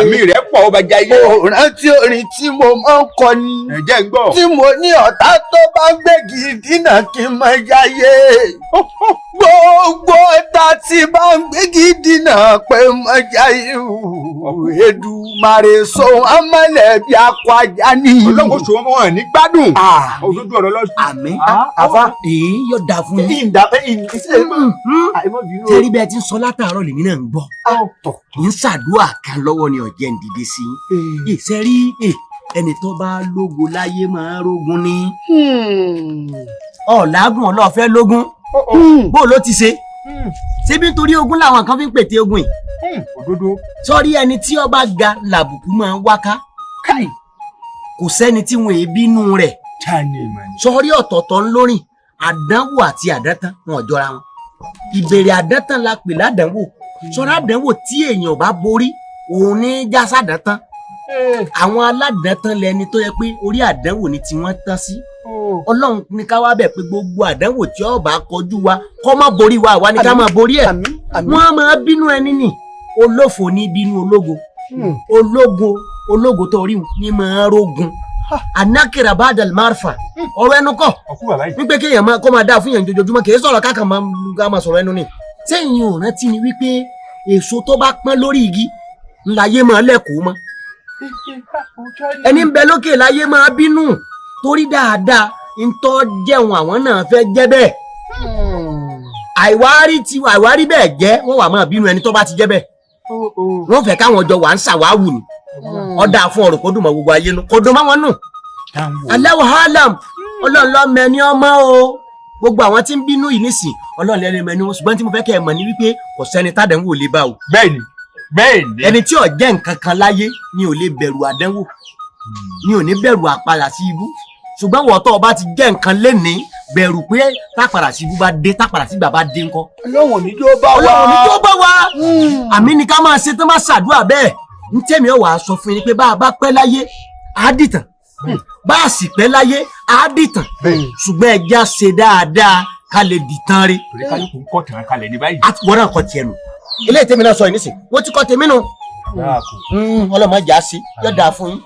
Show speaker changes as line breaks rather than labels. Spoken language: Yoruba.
àmì rẹ̀ pọ̀ ọba jayé.
mo rántí orin tí mo máa ń kọ ni.
ẹ̀jẹ̀ ń gbọ́.
tí mo ní ọ̀tá tó bá gbégi dínà kí n máa jayé. gbogbo ọ̀tá tí bá ń gbégi dínà pé máa jayé. Èdùmàrè so amálẹ̀ bí akọ ajá ni.
ọlọ́run sọ wọn ní gbádùn. òdodo ọ̀rọ̀ lọ.
àmín àfa èyí yóò dáa fún yín. tẹ́rí bẹ́ẹ̀ ti ń sọ látàárọ̀ lèmi náà ń gbọ́. ń ṣàdúrà kan lọ́wọ́ ni ọ̀jẹ̀ ń dìde sí i. ìṣẹ́rí ẹni tó bá lógo láyé máa rógun ni. ọ̀làgùn ọlọ́ọ̀fẹ́ lógún bó ló ti ṣe. ṣébí nítorí ogun làwọn kan fi ń pète ogun yìí.
òdodo.
sọ́rí ẹni tí ó bá ga làbùkù máa ń wáká. kò sẹ́ni tí wọn èé bínú rẹ̀. sọ́rí ọ̀tọ̀ọ̀tọ̀ ń lórìn àdánwò àti àdántán wọn ò jọra wọn. ìbẹ̀rẹ̀ àdántán la pè ládánwò. sọ́rí àdánwò tí èèyàn bá borí òun ní jásá àdántán. àwọn aládàntán lẹni tó yẹ pé orí àdánwò ni tí wọ́n tán sí. ọlọ́run ní ká wá bẹ̀ pé gbogbo àdánwò tí ó bá kọjú wa kó má borí wa àwa ni ká máa borí ẹ̀. wọ́n á máa bínú ẹni nì olófò ní bínú ológo tó rí ní máa rógun anákìrà bàdàl márfà ọ̀rọ̀ ẹnu kọ́ wípé kéèyàn kó máa dáa fún yàn jojoojúmọ́ kì í sọ̀rọ̀ káàkiri máa sọ̀rọ̀ ẹnu ni. sẹ́yìn ò rántí ni wípé èso tó bá pọ́n lórí igi ńláyé máa lẹ́kọ̀ọ́ mọ́ ẹni ń bẹ lókè láyé máa bínú torí dáadáa ń tọ́ jẹun àwọn náà fẹ́ jẹ́ bẹ́ẹ̀ àìwárí bẹ́ẹ̀ jẹ́ wọ́n wà máa bínú ẹni tó bá ti jẹ́ bẹ́ẹ̀ wọ́n fẹ́ káwọn jọ wà ń ṣàwáwù ni ọ̀dà fún ọ̀rọ̀ kó dùn mọ́ gbogbo ayé nu kó dùn mọ́ wọn nù. Allahu alam ọlọ́run ló mẹ́ni ọmọ o gbogbo àwọn tí ń bínú yìí nísìn ọlọ́run lẹ́nu mẹ́ni wọn ṣùgbọ́n tí mo fẹ́ kẹ́ ẹ mọ̀ ní wípé kò sẹ́ni tádẹ̀wò lè bá o.
bẹ́ẹ̀ni
ẹni tí ò jẹ́ nǹkan kan láyé ni ò lè bẹ̀rù àdánwò ni ò ní bẹ̀rù àpàlà sí ibú ṣùgbọ́n wọ́n tó o bá ti jẹ́ nǹkan lénìí bẹ̀rù pé tápàrà sí ibú bá dé tápàrà sí gbà bá dé ńkọ́.
ọlọ́run ò ní jó bá wa.
àmì ni ká máa ṣe tán máa ṣàdúrà bẹ́ẹ̀ ń tẹ̀mí ọ̀wà sọ fún yín pé bá a bá pẹ́ láyé á dìtàn bá a sì pẹ́ láyé á dìtàn ṣùgbọ́n ẹja ṣe dáadáa ká lè dìtàn rí.
torí kálukú ń kọ́ tàn kalẹ̀ ní báyìí.
àti wọ́n náà kọ́ tiẹ̀ nù ilé ìtẹ́mi náà sọ yìí nísìn wọ́n ti kọ́ tèmi nù. ọlọ́mọ ìjà sí yọ̀ọ́ dáa fún yín.